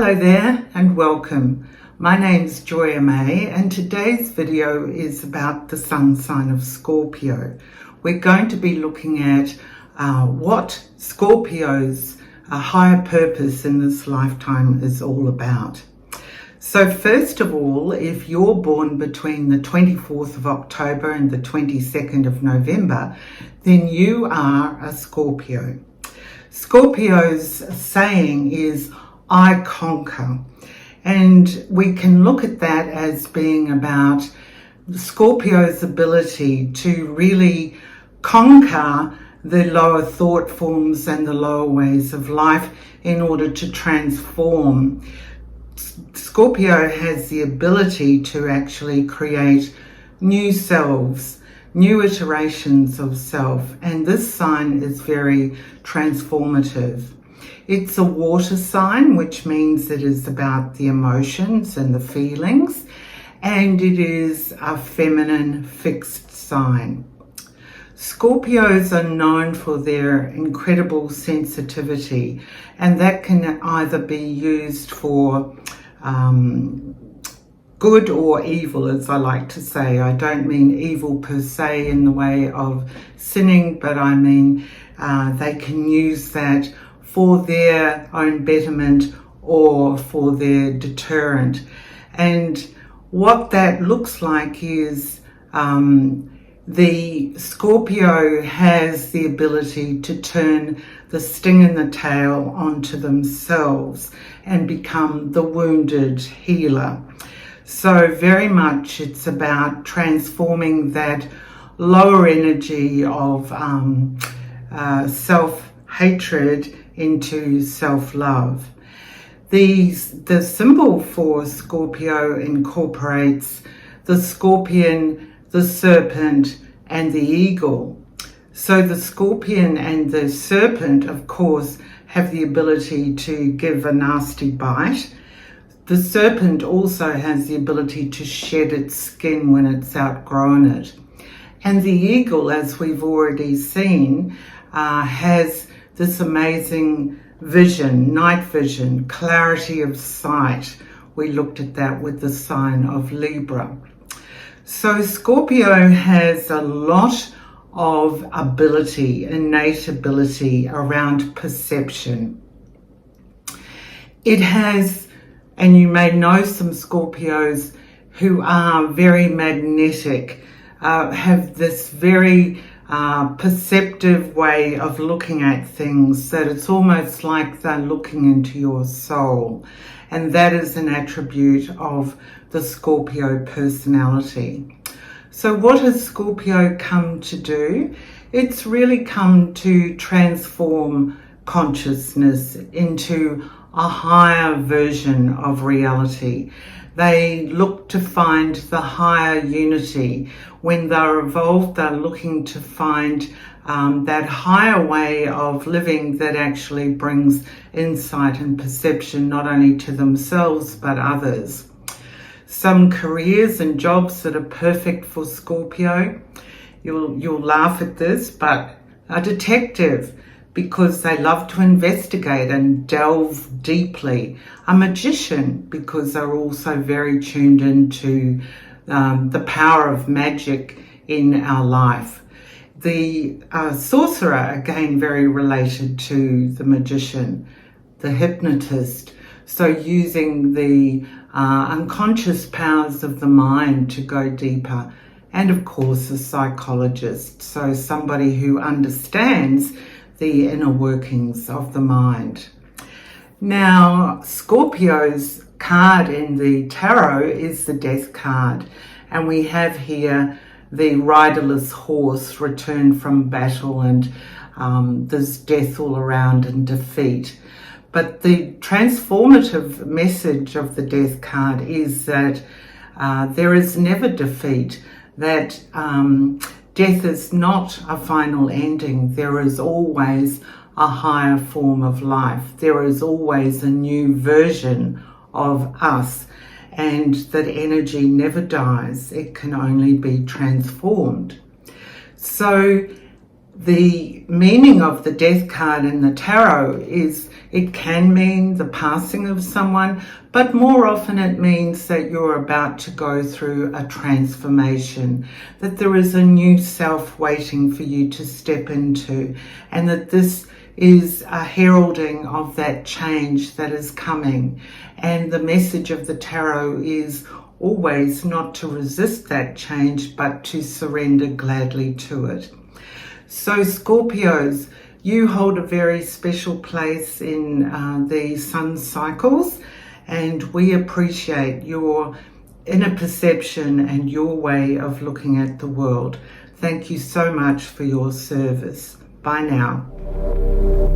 Hello there and welcome. My name's Joya May and today's video is about the sun sign of Scorpio. We're going to be looking at what Scorpio's higher purpose in this lifetime is all about. So first of all, if you're born between the 24th of October and the 22nd of November, then you are a Scorpio. Scorpio's saying is, I conquer. And we can look at that as being about Scorpio's ability to really conquer the lower thought forms and the lower ways of life in order to transform. Scorpio has the ability to actually create new selves, new iterations of self, and this sign is very transformative. It's a water sign, which means it is about the emotions and the feelings, and it is a feminine fixed sign. Scorpios are known for their incredible sensitivity, and that can either be used for good or evil, as I like to say. I don't mean evil per se in the way of sinning, but I mean they can use that for their own betterment or for their deterrent. And what that looks like is the Scorpio has the ability to turn the sting in the tail onto themselves and become the wounded healer. So very much it's about transforming that lower energy of self-hatred into self-love. The symbol for Scorpio incorporates the scorpion, the serpent, and the eagle. So the scorpion and the serpent, of course, have the ability to give a nasty bite. The serpent also has the ability to shed its skin when it's outgrown it. And the eagle, as we've already seen, has this amazing vision, night vision, clarity of sight. We looked at that with the sign of Libra. So Scorpio has a lot of ability, innate ability around perception. It has, and you may know some Scorpios who are very magnetic, have this very perceptive way of looking at things, that it's almost like they're looking into your soul. And that is an attribute of the Scorpio personality. So what has Scorpio come to do? It's really come to transform consciousness into a higher version of reality. They look to find the higher unity. When they're evolved, they're looking to find that higher way of living that actually brings insight and perception not only to themselves but others. Some careers and jobs that are perfect for Scorpio, you'll laugh at this, but a detective, because they love to investigate and delve deeply. A magician, because they're also very tuned into the power of magic in our life. The sorcerer, again, very related to the magician. The hypnotist, so using the unconscious powers of the mind to go deeper. And of course, a psychologist, so somebody who understands the inner workings of the mind. Now, Scorpio's card in the tarot is the Death card, and we have here the riderless horse returned from battle, and there's death all around and defeat. But the transformative message of the Death card is that there is never defeat, that death is not a final ending. There is always a higher form of life. There is always a new version of us, and that energy never dies. It can only be transformed. So the meaning of the Death card in the tarot is It can mean the passing of someone, but more often it means that you're about to go through a transformation, that there is a new self waiting for you to step into, and that this is a heralding of that change that is coming. And the message of the tarot is always not to resist that change, but to surrender gladly to it. So Scorpios, you hold a very special place in the sun cycles, and we appreciate your inner perception and your way of looking at the world. Thank you so much for your service. Bye now.